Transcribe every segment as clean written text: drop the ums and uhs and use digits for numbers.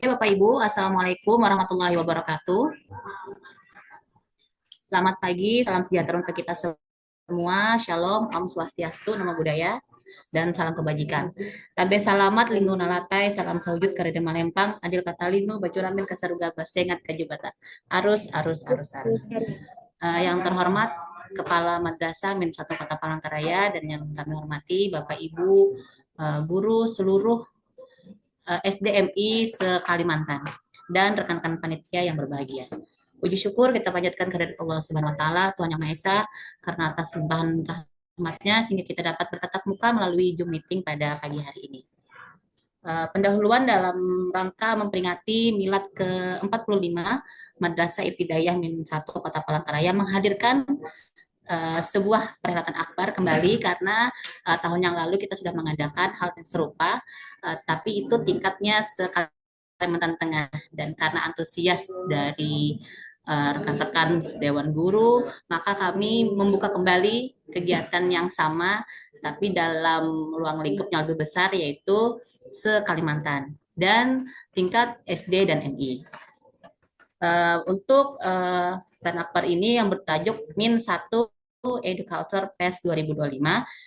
Bapak Ibu, Assalamualaikum warahmatullahi wabarakatuh. Selamat pagi, salam sejahtera untuk kita semua. Shalom, Om Swastiastu, Namo Buddhaya, dan salam kebajikan. Tabe salamat, linggo nalatai, salam saujud, karede malempang, adil kata linu, baju ramin, kasaruga, basengat, kajubata. Arus. Yang terhormat, Kepala Madrasah Min 1 Kota Palangkaraya, dan yang kami hormati Bapak Ibu, guru seluruh SDMI se-Kalimantan, dan rekan-rekan panitia yang berbahagia. Puji syukur kita panjatkan kehadirat Allah Subhanahu wa taala, Tuhan Yang Maha Esa, karena atas limpahan rahmatnya sehingga kita dapat bertatap muka melalui Zoom meeting pada pagi hari ini. Pendahuluan dalam rangka memperingati Milad ke-45 Madrasah Ibtidaiyah Min 1 Kota Palangkaraya menghadirkan sebuah perhelatan akbar kembali karena tahun yang lalu kita sudah mengadakan hal yang serupa, tapi itu tingkatnya Kalimantan Tengah, dan karena antusias dari rekan-rekan Dewan Guru, maka kami membuka kembali kegiatan yang sama, tapi dalam ruang lingkup yang lebih besar, yaitu se-Kalimantan dan tingkat SD dan MI. Untuk Plan Akbar ini yang bertajuk Min 1 Educulture Fest 2025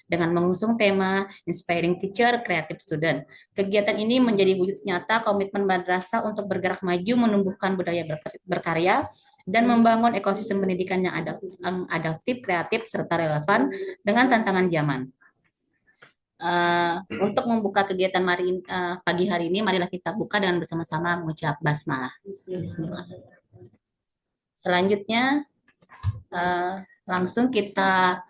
dengan mengusung tema Inspiring Teacher, Creative Student. Kegiatan ini menjadi wujud nyata komitmen madrasah untuk bergerak maju menumbuhkan budaya berkarya dan membangun ekosistem pendidikan yang adaptif, kreatif, serta relevan dengan tantangan zaman. Untuk membuka kegiatan pagi hari ini, marilah kita buka dengan bersama-sama mengucap basmalah. Bismillah. Selanjutnya, langsung kita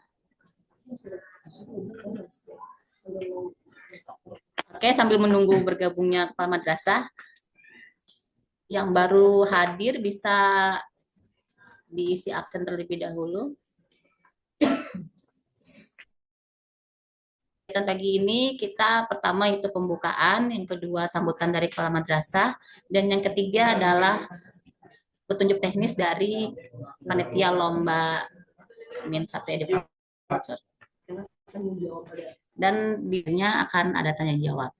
sambil menunggu bergabungnya kepala madrasah yang baru hadir bisa diisi absen terlebih dahulu. Dan pagi ini kita pertama itu pembukaan, yang kedua sambutan dari kepala madrasah, dan yang ketiga adalah petunjuk teknis dari panitia lomba Min 1 Educulture. Dan dirinya akan ada tanya jawab.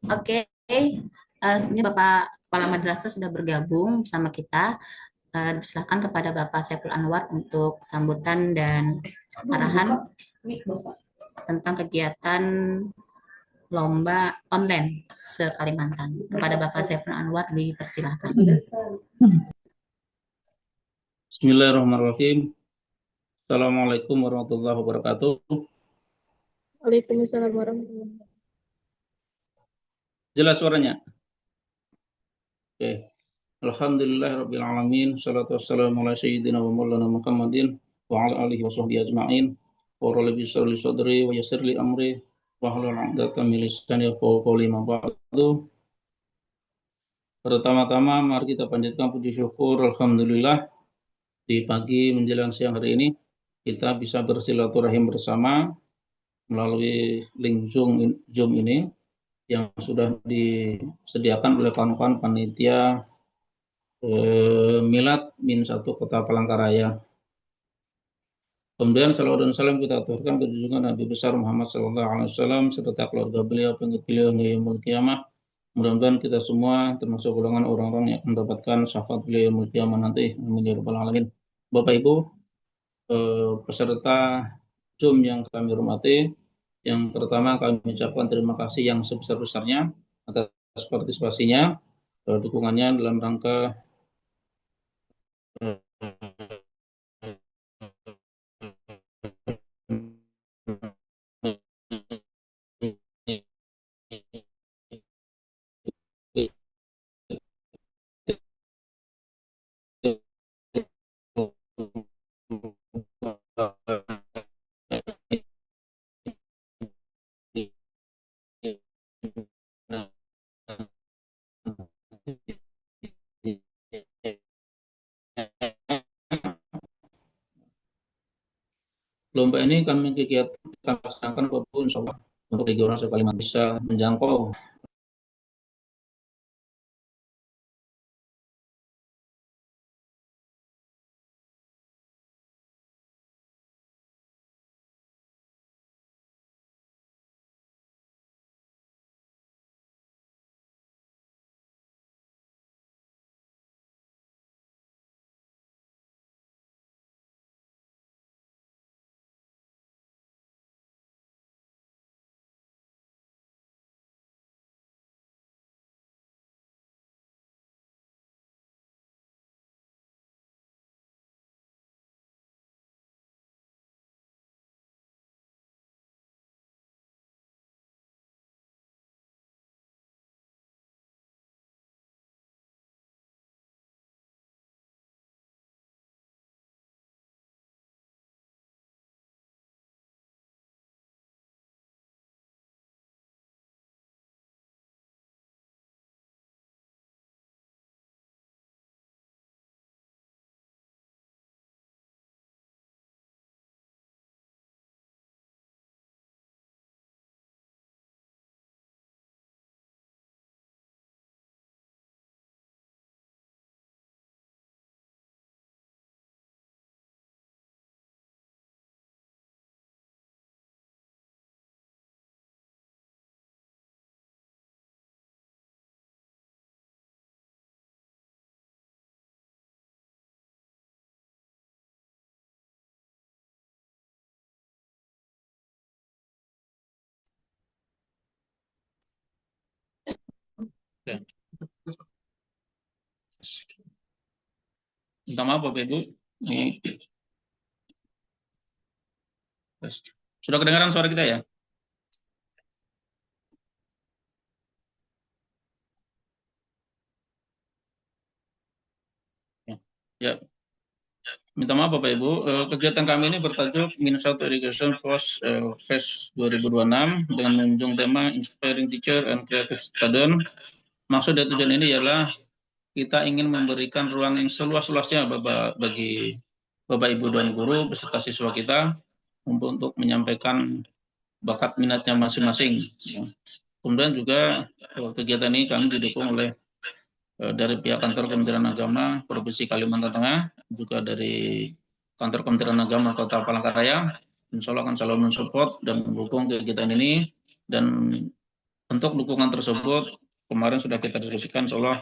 Oke, sebenarnya Bapak Kepala Madrasah sudah bergabung sama kita. Silakan kepada Bapak Saiful Anwar untuk sambutan dan arahan tentang kegiatan lomba online se-Kalimantan. Kepada Bapak Saiful Anwar dipersilahkan. Bismillahirrahmanirrahim. Assalamualaikum warahmatullahi wabarakatuh. Waalaikumsalam warahmatullahi wabarakatuh. Jelas suaranya? Oke. Alhamdulillahirabbil alamin. Shalatu wassalamu ala sayyidina wa maulana Muhammadin wa ala alihi wa sahbihi ajma'in. Wa rabbi shrah li sadri wa yassir li amri wa hlul 'uqdatam min lisani yafqahu qawli ma ba'du. Pertama-tama mari kita panjatkan puji syukur alhamdulillah di pagi menjelang siang hari ini kita bisa bersilaturahim bersama melalui link Zoom ini yang sudah disediakan oleh kawan-kawan panitia Milad Min 1 Kota Palangkaraya. Kemudian salawat dan salam kita aturkan ke junjungan Nabi besar Muhammad SAW serta keluarga beliau, pengikut beliau hingga yaumul qiyamah. Mudah-mudahan kita semua termasuk golongan orang-orang yang mendapatkan syafaat beliau yaumul qiyamah nanti. Amin ya rabbal alamin. Bapak Ibu peserta Zoom yang kami hormati, Yang pertama kami ucapkan terima kasih yang sebesar-besarnya atas partisipasinya, dukungannya dalam rangka lomba ini kami kegiatan kami laksanakan walaupun insya Allah untuk regional Kalimantan bisa menjangkau ya. Minta maaf Bapak Ibu. Ini sudah kedengaran suara kita ya? Ya. Ya, minta maaf Bapak Ibu, kegiatan kami ini bertajuk Minnesota Education Force Fest 2026 dengan menunjang tema Inspiring Teacher and Creative Student. Maksud dan tujuan ini ialah kita ingin memberikan ruang yang seluas-luasnya bagi Bapak Ibu dan guru beserta siswa kita untuk menyampaikan bakat minatnya masing-masing. Kemudian juga kegiatan ini kami didukung oleh dari pihak kantor Kementerian Agama Provinsi Kalimantan Tengah, juga dari kantor Kementerian Agama Kota Palangkaraya. Insya Allah akan selalu mensupport dan mendukung kegiatan ini. Dan untuk dukungan tersebut kemarin sudah kita diskusikan, insya Allah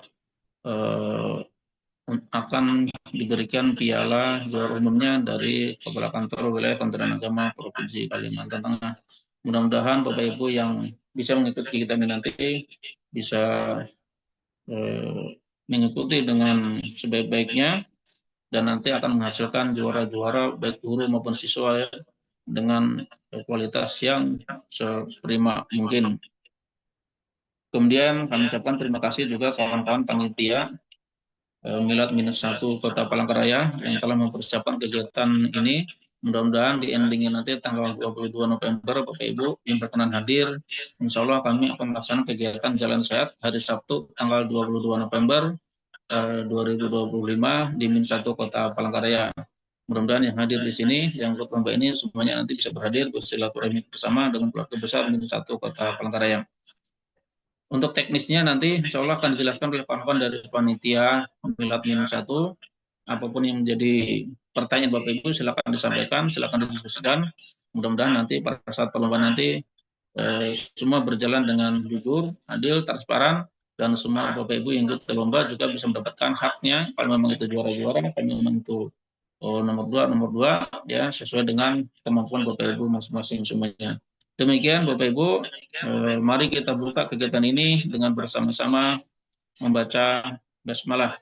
akan diberikan piala juara umumnya dari Kepala Kantor Wilayah Kementerian Agama Provinsi Kalimantan Tengah. Mudah-mudahan Bapak Ibu yang bisa mengikuti kegiatan ini nanti bisa mengikuti dengan sebaik-baiknya dan nanti akan menghasilkan juara-juara baik guru maupun siswa ya, dengan kualitas yang seprima mungkin. Kemudian kami ucapkan terima kasih juga kawan-kawan panitia Milad-1 Kota Palangkaraya yang telah mempersiapkan kegiatan ini. Mudah-mudahan di endingnya nanti tanggal 22 November Bapak Ibu yang berkenan hadir, insya Allah kami akan melaksanakan kegiatan Jalan Sehat hari Sabtu tanggal 22 November 2025 di Min1 Kota Palangkaraya. Mudah-mudahan yang hadir di sini, yang ikut lomba ini semuanya nanti bisa berhadir bersilaturahmi bersama dengan keluarga besar Min1 Kota Palangkaraya. Untuk teknisnya nanti insya Allah akan dijelaskan oleh kawan-kawan dari panitia Milad Min1. Apapun yang menjadi pertanyaan Bapak Ibu silakan disampaikan, silakan didiskusikan. Mudah-mudahan nanti pada saat perlombaan nanti semua berjalan dengan jujur, adil, transparan, dan semua Bapak Ibu yang ikut lomba juga bisa mendapatkan haknya. Kalau memang itu juara-juara, kalau memang itu nomor dua, ya sesuai dengan kemampuan Bapak Ibu masing-masing semuanya. Demikian Bapak Ibu, mari kita buka kegiatan ini dengan bersama-sama membaca basmalah.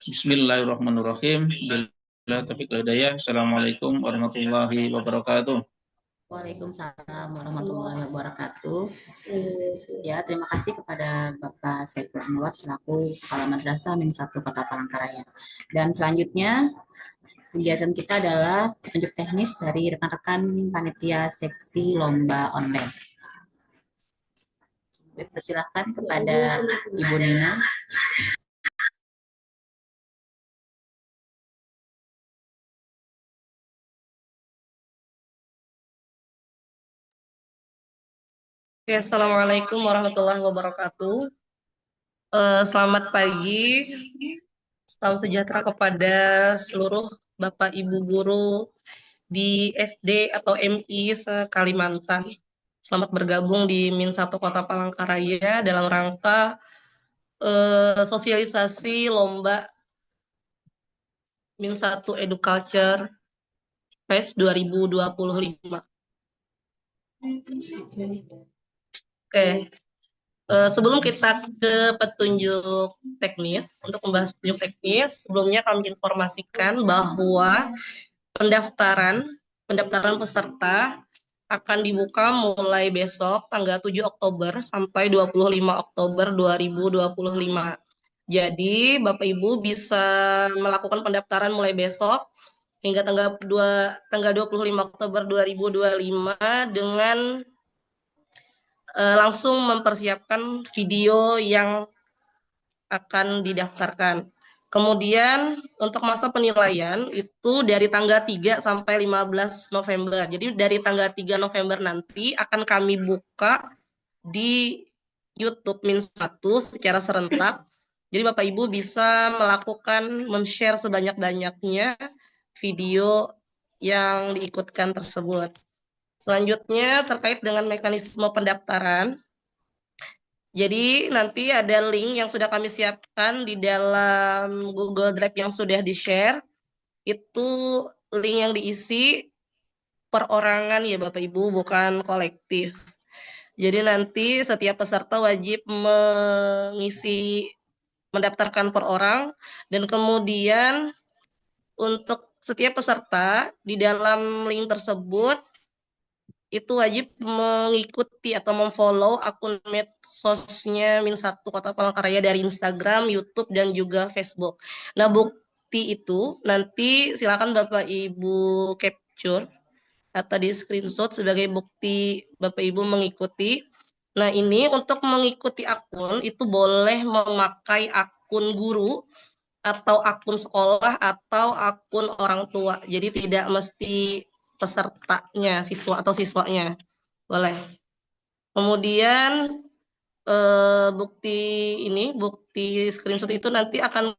Bismillahirrahmanirrahim. Bila taufiq wal hidayah. Assalamualaikum warahmatullahi wabarakatuh. Waalaikumsalam warahmatullahi wabarakatuh. Ya, terima kasih kepada Bapak Saiful Anwar selaku Kepala Madrasah Min 1 Kota Palangkaraya. Dan selanjutnya kegiatan kita adalah petunjuk teknis dari rekan-rekan panitia seksi lomba online. Persilahkan kepada Ibu Nina. Assalamualaikum warahmatullahi wabarakatuh. Selamat pagi, salam sejahtera kepada seluruh Bapak Ibu guru di SD atau MI se-Kalimantan. Selamat bergabung di Min 1 Kota Palangkaraya dalam rangka sosialisasi lomba Min 1 Educulture Fest 2025. Oke. Sebelum kita ke petunjuk teknis, untuk membahas petunjuk teknis, sebelumnya kami informasikan bahwa pendaftaran peserta akan dibuka mulai besok tanggal 7 Oktober sampai 25 Oktober 2025. Jadi Bapak Ibu bisa melakukan pendaftaran mulai besok hingga tanggal 25 Oktober 2025 dengan langsung mempersiapkan video yang akan didaftarkan. Kemudian untuk masa penilaian itu dari tanggal 3 sampai 15 November. Jadi dari tanggal 3 November nanti akan kami buka di YouTube Min 1 secara serentak. Jadi Bapak Ibu bisa melakukan men-share sebanyak-banyaknya video yang diikutkan tersebut. Selanjutnya terkait dengan mekanisme pendaftaran. Jadi nanti ada link yang sudah kami siapkan di dalam Google Drive yang sudah di-share. Itu link yang diisi perorangan ya Bapak Ibu, bukan kolektif. Jadi nanti setiap peserta wajib mendaftarkan per orang, dan kemudian untuk setiap peserta di dalam link tersebut itu wajib mengikuti atau memfollow akun medsosnya Min 1 Kota Palangkaraya dari Instagram, YouTube, dan juga Facebook. Nah, bukti itu nanti silakan Bapak Ibu capture atau di screenshot sebagai bukti Bapak Ibu mengikuti. Nah, ini untuk mengikuti akun itu boleh memakai akun guru atau akun sekolah atau akun orang tua. Jadi tidak mesti pesertanya, siswa atau siswanya. Boleh. Kemudian bukti screenshot itu nanti akan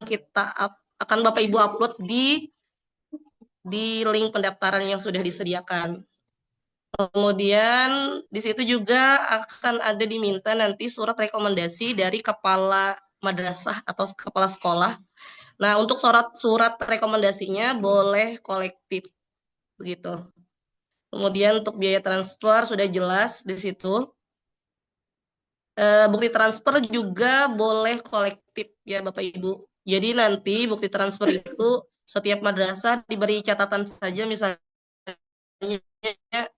Bapak Ibu upload di link pendaftaran yang sudah disediakan. Kemudian di situ juga akan ada diminta nanti surat rekomendasi dari kepala madrasah atau kepala sekolah. Nah, untuk surat rekomendasinya boleh kolektif begitu. Kemudian untuk biaya transfer sudah jelas di situ. Bukti transfer juga boleh kolektif ya Bapak Ibu. Jadi nanti bukti transfer itu setiap madrasah diberi catatan saja, misalnya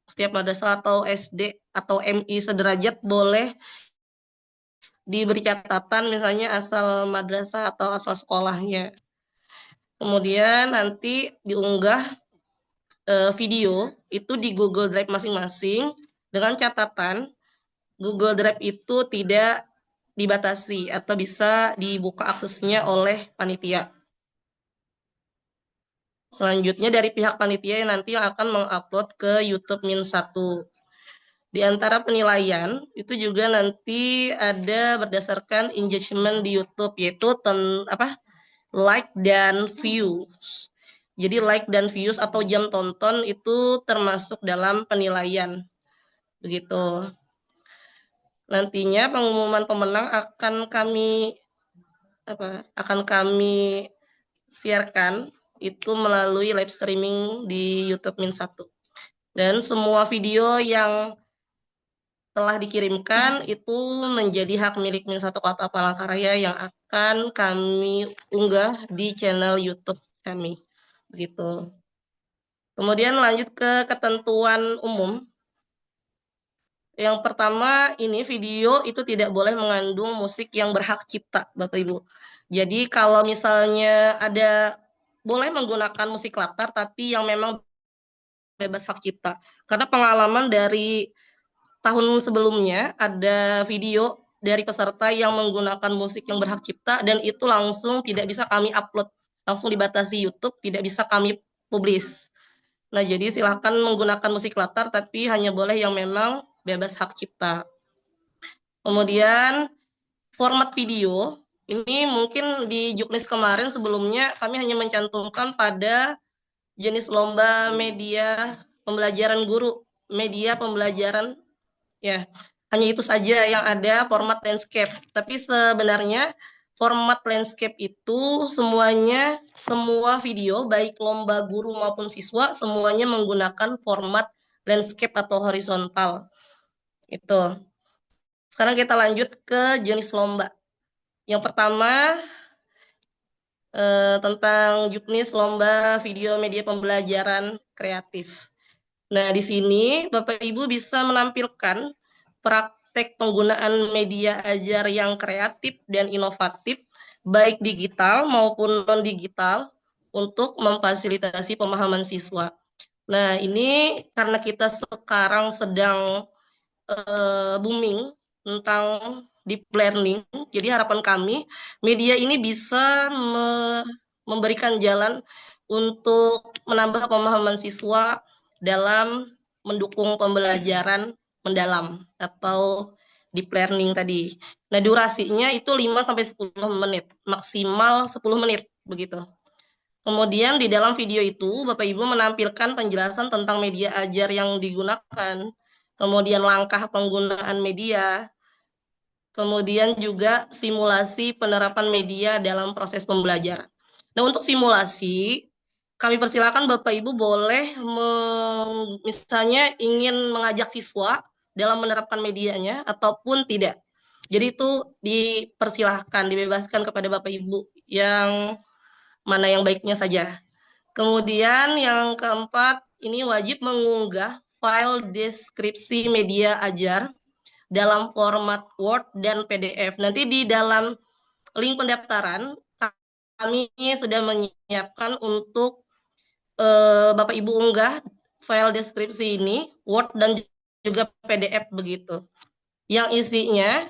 setiap madrasah atau SD atau MI sederajat boleh diberi catatan misalnya asal madrasah atau asal sekolahnya. Kemudian nanti diunggah video itu di Google Drive masing-masing dengan catatan Google Drive itu tidak dibatasi atau bisa dibuka aksesnya oleh panitia. Selanjutnya dari pihak panitia yang nanti akan mengupload ke YouTube Min 1. Di antara penilaian itu juga nanti ada berdasarkan engagement di YouTube, yaitu like dan views. Jadi like dan views atau jam tonton itu termasuk dalam penilaian. Begitu. Nantinya pengumuman pemenang akan kami siarkan itu melalui live streaming di YouTube Min 1. Dan semua video yang telah dikirimkan itu menjadi hak milik Min Satu Kota Palangkaraya yang akan kami unggah di channel YouTube kami. Begitu. Kemudian lanjut ke ketentuan umum. Yang pertama, ini video itu tidak boleh mengandung musik yang berhak cipta, Bapak Ibu. Jadi kalau misalnya ada boleh menggunakan musik latar tapi yang memang bebas hak cipta. Karena pengalaman dari tahun sebelumnya ada video dari peserta yang menggunakan musik yang berhak cipta dan itu langsung tidak bisa kami upload, langsung dibatasi YouTube, tidak bisa kami publish. Nah, jadi silahkan menggunakan musik latar tapi hanya boleh yang memang bebas hak cipta. Kemudian format video, ini mungkin di Juknis kemarin sebelumnya kami hanya mencantumkan pada jenis lomba media pembelajaran guru, media pembelajaran. Ya, hanya itu saja yang ada format landscape. Tapi sebenarnya format landscape itu semuanya, semua video, baik lomba guru maupun siswa, semuanya menggunakan format landscape atau horizontal. Itu. Sekarang kita lanjut ke jenis lomba. Yang pertama, tentang juknis lomba video media pembelajaran kreatif. Nah, di sini Bapak Ibu bisa menampilkan praktek penggunaan media ajar yang kreatif dan inovatif, baik digital maupun non-digital, untuk memfasilitasi pemahaman siswa. Nah, ini karena kita sekarang sedang booming tentang deep learning, jadi harapan kami media ini bisa memberikan jalan untuk menambah pemahaman siswa dalam mendukung pembelajaran mendalam atau deep learning tadi. Nah, durasinya itu 5-10 menit, maksimal 10 menit begitu. Kemudian di dalam video itu Bapak Ibu menampilkan penjelasan tentang media ajar yang digunakan, kemudian langkah penggunaan media, kemudian juga simulasi penerapan media dalam proses pembelajaran. Nah, untuk simulasi, kami persilakan Bapak Ibu boleh misalnya ingin mengajak siswa dalam menerapkan medianya ataupun tidak. Jadi itu dipersilahkan, dibebaskan kepada Bapak Ibu yang mana yang baiknya saja. Kemudian yang keempat, ini wajib mengunggah file deskripsi media ajar dalam format Word dan PDF. Nanti di dalam link pendaftaran kami sudah menyiapkan untuk Bapak Ibu unggah file deskripsi ini, Word dan juga PDF begitu. Yang isinya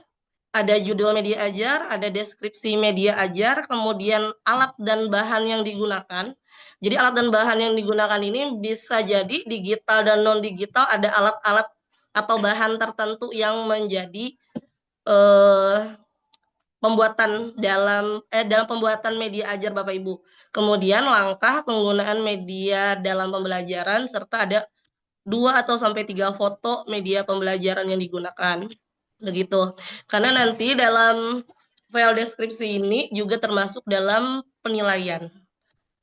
ada judul media ajar, ada deskripsi media ajar, kemudian alat dan bahan yang digunakan. Jadi alat dan bahan yang digunakan ini bisa jadi digital dan non-digital, ada alat-alat atau bahan tertentu yang menjadi pembuatan dalam pembuatan media ajar Bapak Ibu. Kemudian langkah penggunaan media dalam pembelajaran serta ada 2-3 foto media pembelajaran yang digunakan. Begitu. Karena nanti dalam file deskripsi ini juga termasuk dalam penilaian.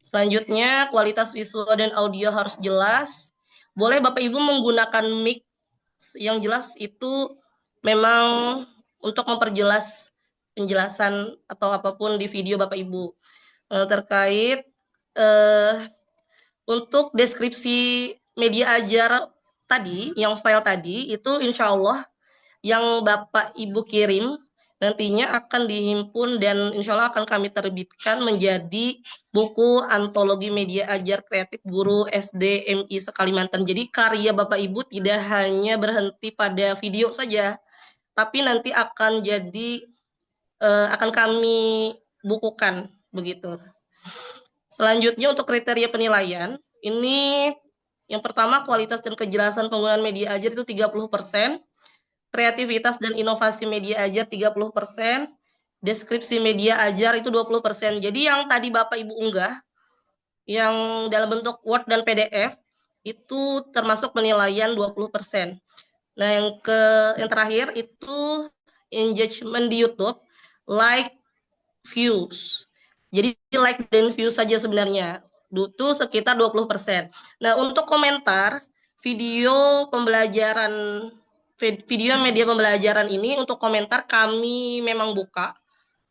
Selanjutnya, kualitas visual dan audio harus jelas. Boleh Bapak Ibu menggunakan mic yang jelas itu memang untuk memperjelas penjelasan atau apapun di video Bapak Ibu. Terkait untuk deskripsi media ajar tadi, yang file tadi, itu insya Allah yang Bapak Ibu kirim nantinya akan dihimpun dan insya Allah akan kami terbitkan menjadi buku antologi media ajar kreatif guru SD MI Sekalimantan. Jadi karya Bapak Ibu tidak hanya berhenti pada video saja, tapi nanti akan akan kami bukukan begitu. Selanjutnya untuk kriteria penilaian, ini yang pertama kualitas dan kejelasan penggunaan media ajar itu 30%, kreativitas dan inovasi media ajar 30%, deskripsi media ajar itu 20%. Jadi yang tadi Bapak Ibu unggah, yang dalam bentuk Word dan PDF, itu termasuk penilaian 20%. Nah, yang terakhir itu engagement di YouTube, like, views. Jadi like dan views saja sebenarnya. Itu sekitar 20%. Nah, untuk komentar video pembelajaran video media pembelajaran ini untuk komentar kami memang buka.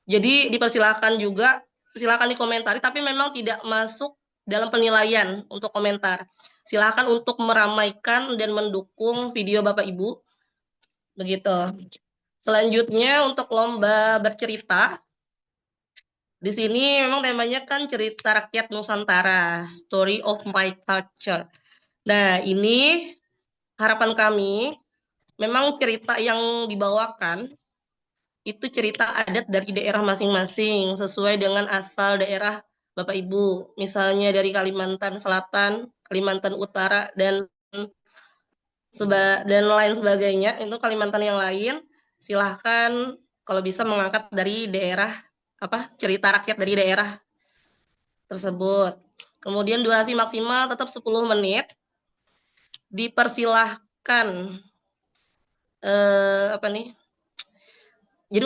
Jadi dipersilakan juga, silakan dikomentari, tapi memang tidak masuk dalam penilaian untuk komentar. Silakan untuk meramaikan dan mendukung video Bapak Ibu. Begitu. Selanjutnya untuk lomba bercerita. Di sini memang temanya kan cerita rakyat Nusantara, Story of My Culture. Nah, ini harapan kami, memang cerita yang dibawakan itu cerita adat dari daerah masing-masing, sesuai dengan asal daerah Bapak Ibu. Misalnya dari Kalimantan Selatan, Kalimantan Utara, dan lain sebagainya. Itu Kalimantan yang lain, silahkan kalau bisa mengangkat dari daerah, cerita rakyat dari daerah tersebut. Kemudian durasi maksimal tetap 10 menit. Dipersilahkan Jadi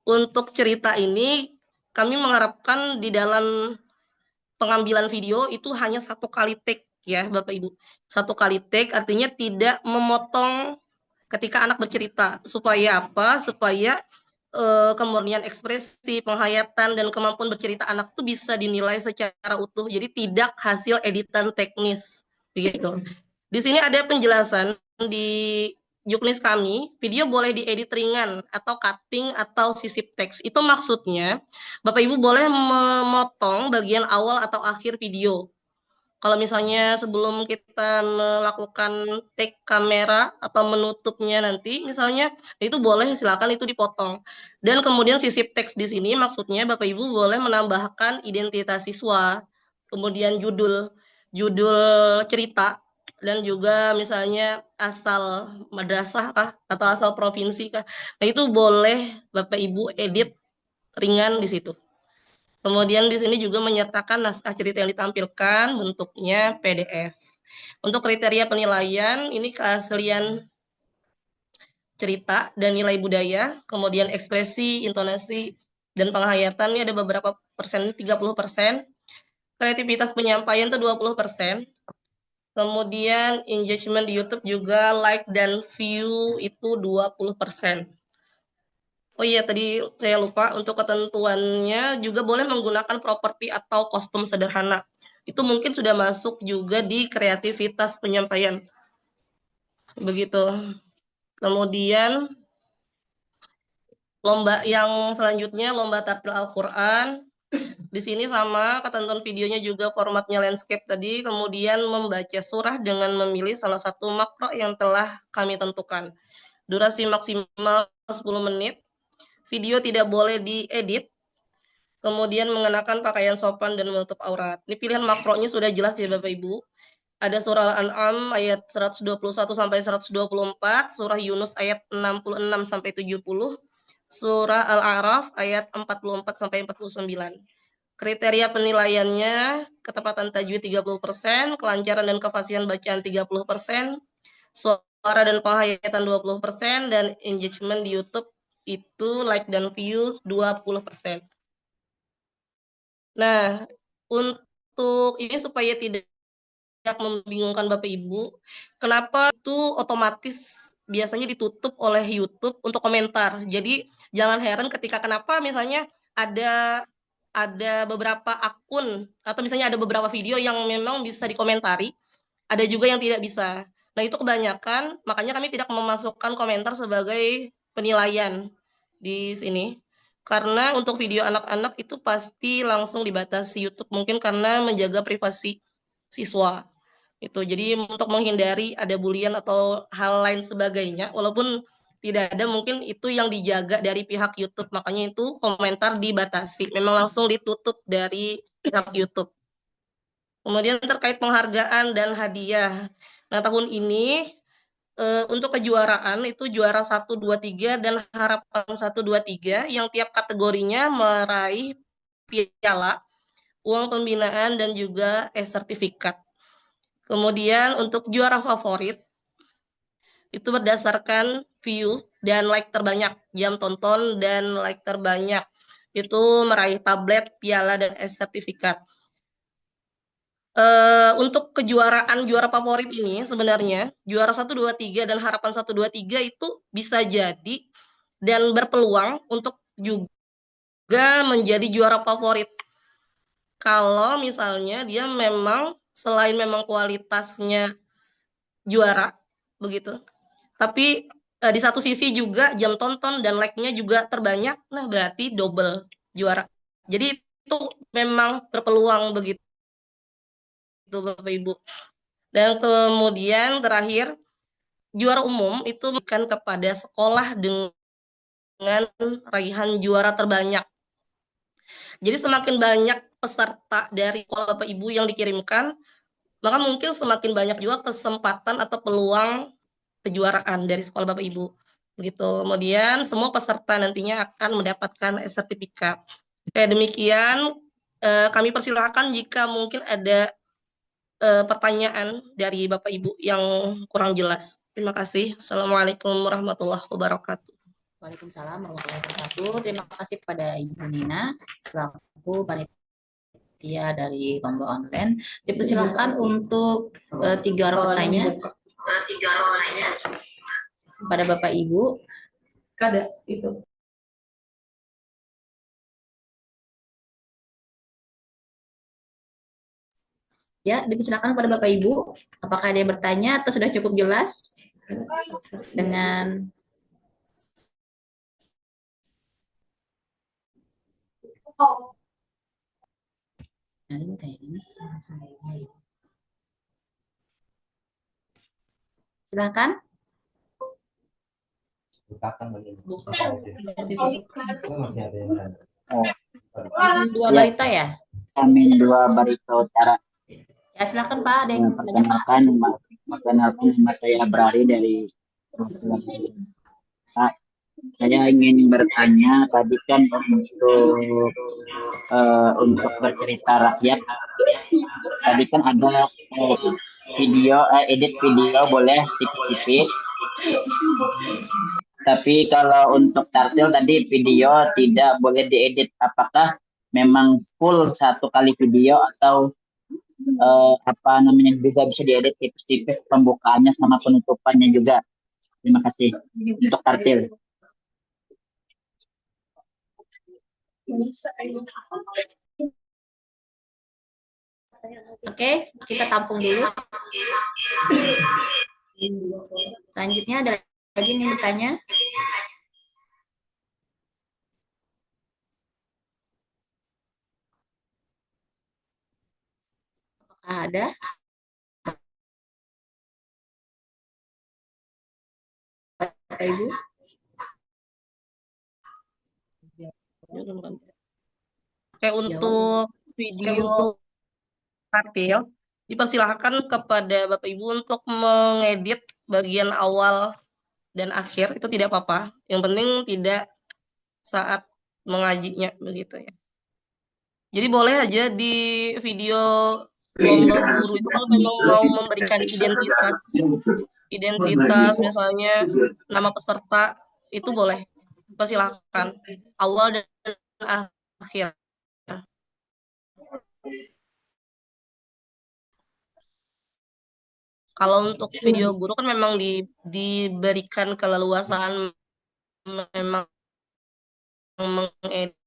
untuk cerita ini kami mengharapkan di dalam pengambilan video itu hanya 1 kali take ya Bapak Ibu. 1 kali take artinya tidak memotong ketika anak bercerita. Supaya apa? Supaya kemurnian ekspresi, penghayatan, dan kemampuan bercerita anak itu bisa dinilai secara utuh. Jadi tidak hasil editan teknis. Begitu. Di sini ada penjelasan di juknis kami, video boleh diedit ringan atau cutting atau sisip teks. Itu maksudnya Bapak Ibu boleh memotong bagian awal atau akhir video. Kalau misalnya sebelum kita melakukan take kamera atau menutupnya nanti, misalnya itu boleh silakan itu dipotong. Dan kemudian sisip teks di sini maksudnya Bapak Ibu boleh menambahkan identitas siswa, kemudian judul cerita, dan juga misalnya asal madrasah kah atau asal provinsi kah. Nah, itu boleh Bapak Ibu edit ringan di situ. Kemudian di sini juga menyertakan naskah cerita yang ditampilkan bentuknya PDF. Untuk kriteria penilaian, ini keaslian cerita dan nilai budaya, kemudian ekspresi, intonasi, dan penghayatan ini ada beberapa persen, 30%. Kreativitas penyampaian itu 20%. Kemudian engagement di YouTube juga like dan view itu 20%. Oh iya, tadi saya lupa, untuk ketentuannya juga boleh menggunakan properti atau kostum sederhana. Itu mungkin sudah masuk juga di kreativitas penyampaian. Begitu. Kemudian lomba yang selanjutnya, lomba tartil Al-Quran. Di sini sama, ketentuan videonya juga formatnya landscape tadi, kemudian membaca surah dengan memilih salah satu makro yang telah kami tentukan. Durasi maksimal 10 menit. Video tidak boleh diedit, kemudian mengenakan pakaian sopan dan menutup aurat. Ini pilihan makronya sudah jelas ya Bapak Ibu. Ada surah Al-An'am ayat 121 sampai 124, surah Yunus ayat 66 sampai 70, surah Al-A'raf ayat 44 sampai 49. Kriteria penilaiannya, ketepatan tajwid 30%, kelancaran dan kefasihan bacaan 30%, suara dan penghayatan 20%, dan engagement di YouTube itu like dan views 20%. Nah, untuk ini supaya tidak membingungkan Bapak Ibu, kenapa itu otomatis biasanya ditutup oleh YouTube untuk komentar. Jadi jangan heran ketika kenapa misalnya ada beberapa akun atau misalnya ada beberapa video yang memang bisa dikomentari, ada juga yang tidak bisa. Nah, itu kebanyakan, makanya kami tidak memasukkan komentar sebagai penilaian di sini. Karena untuk video anak-anak itu pasti langsung dibatasi YouTube, mungkin karena menjaga privasi siswa. Itu jadi untuk menghindari ada bulian atau hal lain sebagainya, walaupun tidak ada, mungkin itu yang dijaga dari pihak YouTube, makanya itu komentar dibatasi, memang langsung ditutup dari pihak YouTube. Kemudian terkait penghargaan dan hadiah. Nah, tahun ini untuk kejuaraan itu juara 1, 2, 3 dan harapan 1, 2, 3 yang tiap kategorinya meraih piala, uang pembinaan, dan juga sertifikat. Kemudian untuk juara favorit itu berdasarkan view dan like terbanyak, jam tonton dan like terbanyak. Itu meraih tablet, piala, dan sertifikat. Untuk kejuaraan juara favorit ini sebenarnya juara 1, 2, 3 dan harapan 1, 2, 3 itu bisa jadi dan berpeluang untuk juga menjadi juara favorit. Kalau misalnya dia memang selain memang kualitasnya juara begitu, tapi di satu sisi juga jam tonton dan like-nya juga terbanyak, nah berarti double juara. Jadi itu memang berpeluang begitu Bapak Ibu. Dan kemudian terakhir, juara umum itu bukan kepada sekolah dengan raihan juara terbanyak. Jadi semakin banyak peserta dari sekolah Bapak Ibu yang dikirimkan, maka mungkin semakin banyak juga kesempatan atau peluang kejuaraan dari sekolah Bapak Ibu. Begitu. Kemudian semua peserta nantinya akan mendapatkan sertifikat. Kayak demikian, kami persilahkan jika mungkin ada pertanyaan dari Bapak Ibu yang kurang jelas. Terima kasih. Assalamualaikum warahmatullahi wabarakatuh. Waalaikumsalam warahmatullahi wabarakatuh. Terima kasih kepada Ibu Nina selaku panitia dari lomba online. Dipersilakan untuk 3 orang bertanya pada Bapak Ibu. Kada itu. Ya, dipersilakan kepada Bapak Ibu. Apakah ada yang bertanya atau sudah cukup jelas dengan nah, ini kayak gini. Silakan. Bukakan begini. Itu masih ada yang tanya. Dua barita ya? Amin 2 Barito Utara. Ya, silakan Pak. Ada yang bertanya Pak? Perkenalkan nama saya Brari dari Pak. Saya ingin bertanya tadi kan untuk bercerita rakyat. Tadi kan ada edit video boleh tipis-tipis. Tapi kalau untuk tartil tadi video tidak boleh diedit. Apakah memang full 1 kali video atau apa namanya juga bisa diedit tipis-tipis pembukaannya sama penutupannya juga? Terima kasih untuk tartil. Oke, kita tampung dulu. Selanjutnya ada lagi yang bertanya. Apakah ada? Bapak Ibu? Oke, untuk video tartil, dipersilahkan kepada Bapak Ibu untuk mengedit bagian awal dan akhir, itu tidak apa-apa. Yang penting tidak saat mengajinya, begitu ya. Jadi boleh aja di video lomba guru itu kalau memang mau memberikan identitas misalnya nama peserta, itu boleh. Persilahkan awal dan akhir. Kalau untuk video guru kan memang diberikan keleluasaan memang mengedit